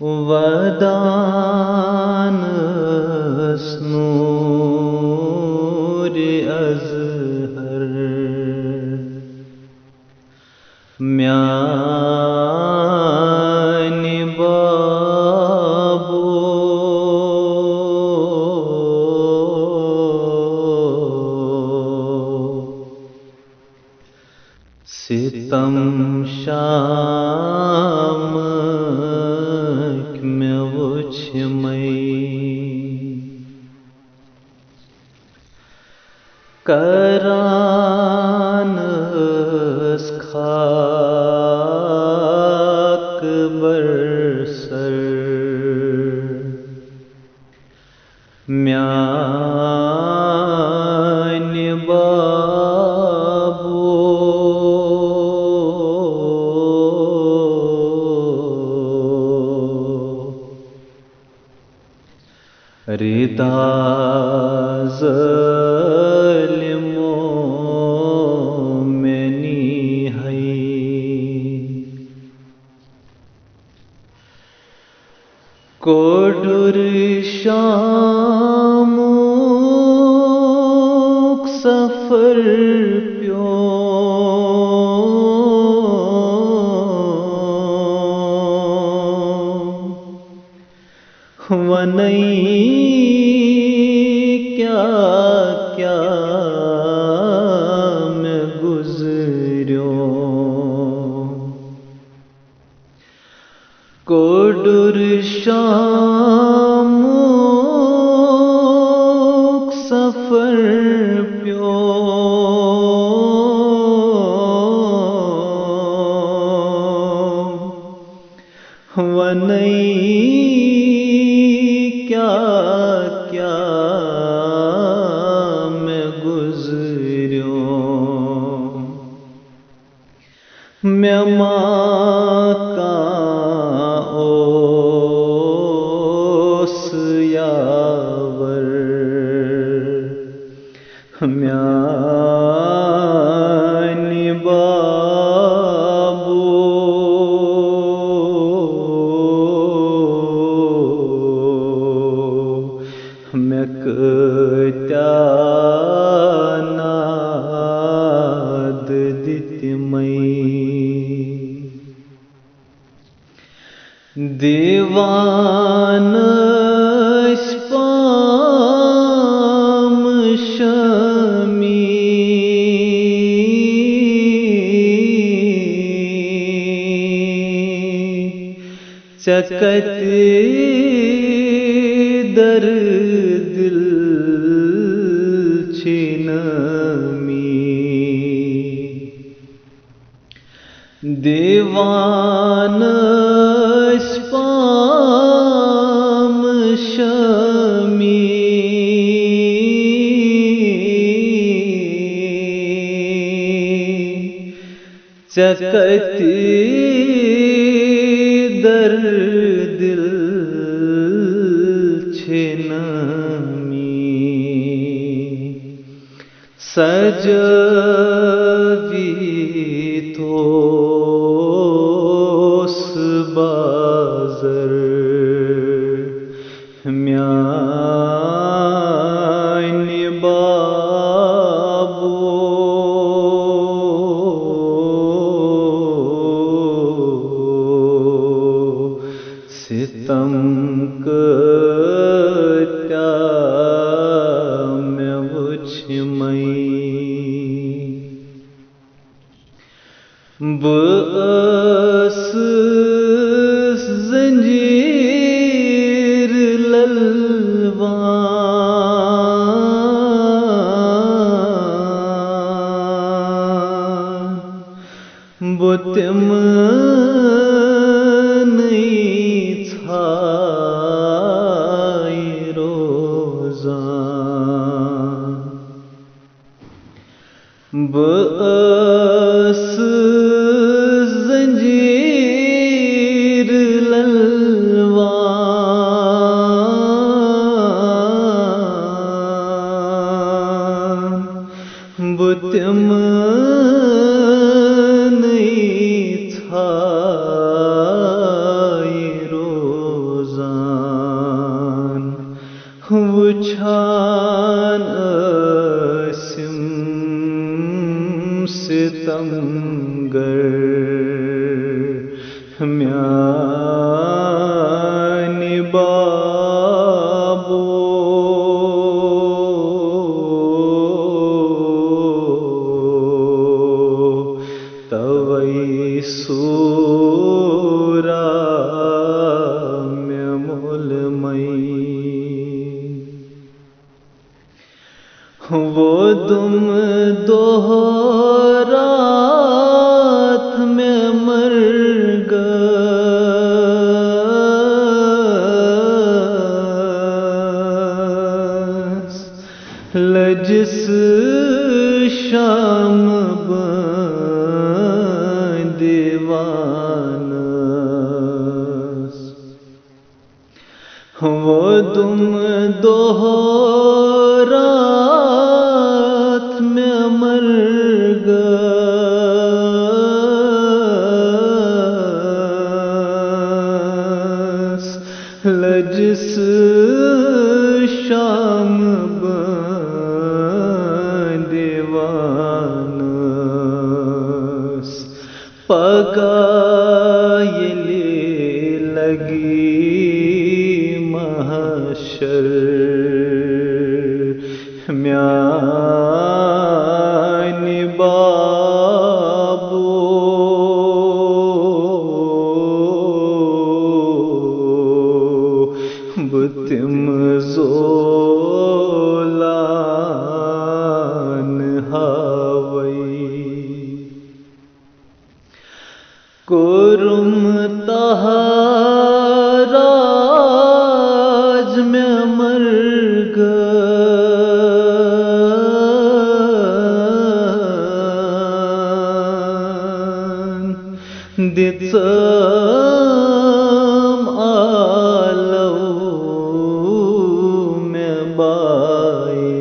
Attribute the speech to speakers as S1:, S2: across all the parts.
S1: वदानस नूर अज़हर म्यानी बाबो सितम शामक में वुछ मई करानस खाक बरसर म्यानी बाबो रिदा ज़लिमों में नी हई कोडुर शामुक सफर प्यो वनई क्या क्या मैं गुज़रियो कोडुर शामुक सफर प्यो वनई क्या क्या मैं गुज़रियो मैं माँ का ओस यावर म्यानी बाबो मैं कत्या नाद दितमई दीवानश पाम शमी चकत दर दिल छिनमी दीवानश पाम शमी चकत दर दिल छिनमी सजवी तोस बाज़र म्यानी बाबो सितम कत्या मैं वुछ मई बस जंजीर ललवा बुतम '你擦。वुछान असिम सितमगर म्यानि बाबो तवै सूरा वो दुम दोहरात में मर गस लजिस शाम दीवानस वो दुम दोहरात में मर गस लजिस शाम दीवानस पगायले लगी महशर म्यानि बाबो बुतिम ज़ोलान हावई कुरुम तहाराज में मर दित्सम आलव में बाए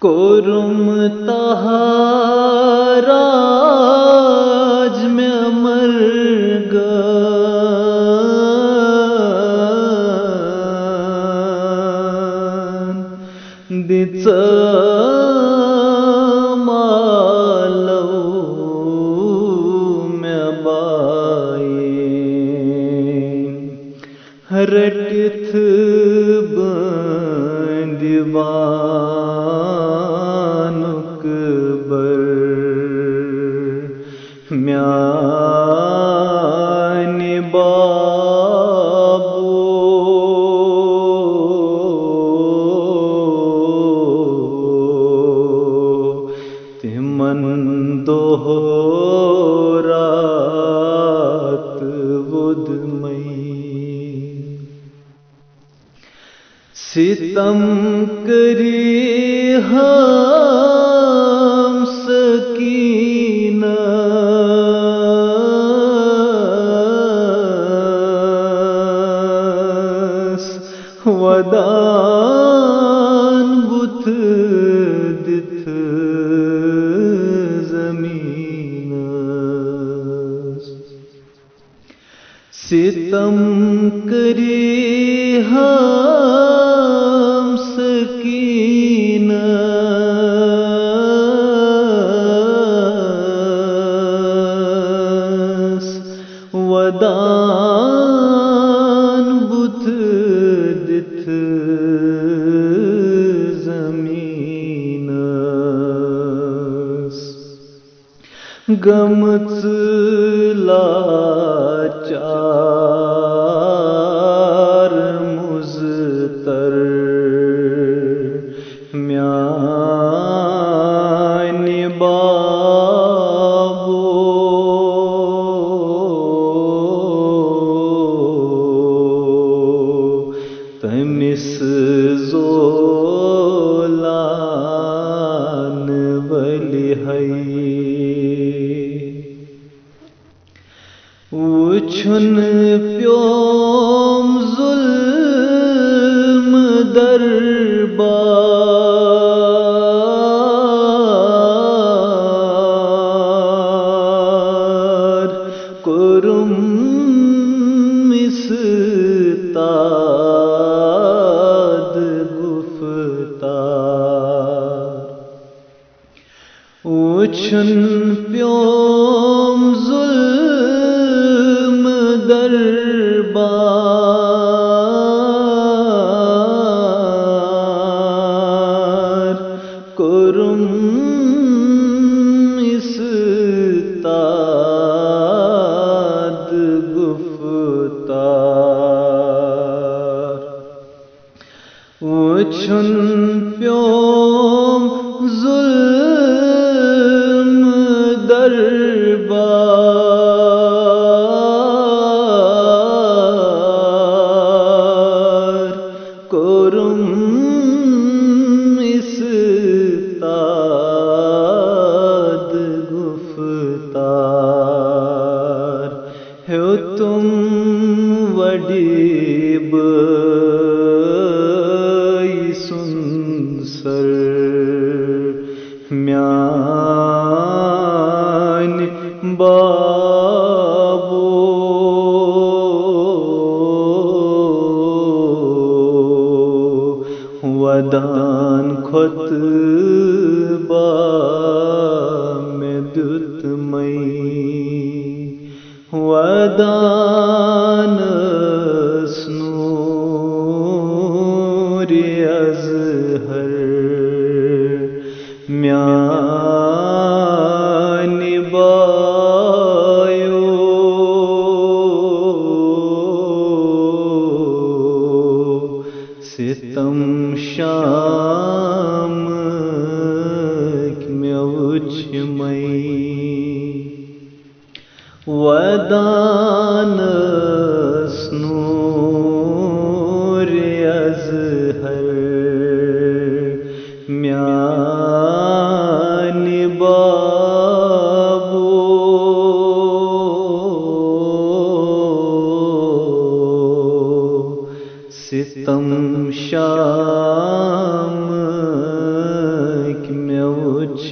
S1: कुरुम तहाराज में मर दित्सम आलव में बाए रटिथ बंदिवानुक बर म्यानि बाबो तिमन दोहरात बुधमई सितम करी हम सकीना वदान बुथ दिथ जमीनस सितम करी हम सकीना वदान बुथ दिथ जमीनस गमच लाचार मुज़तर म्यानि बाबो तमिस ज़ोलान वलिहई वुछुन प्योम ज़ुल्म दरबार कुरुम मिसता छुन प्योम जुल्म दरबार कुरुम इस्ताद गुफ्तार वो छुन प्योम जुल्म दरबार कुरुम इस्ताद गुफ्तार हो तुम वडीब सुनसर म्यान बाबो वदान खुत में दुत मई वदान अज़हर म्यान बायो सितम शाम में उच मई वदान अज़हर म्यान बाबो सितम शाम में उच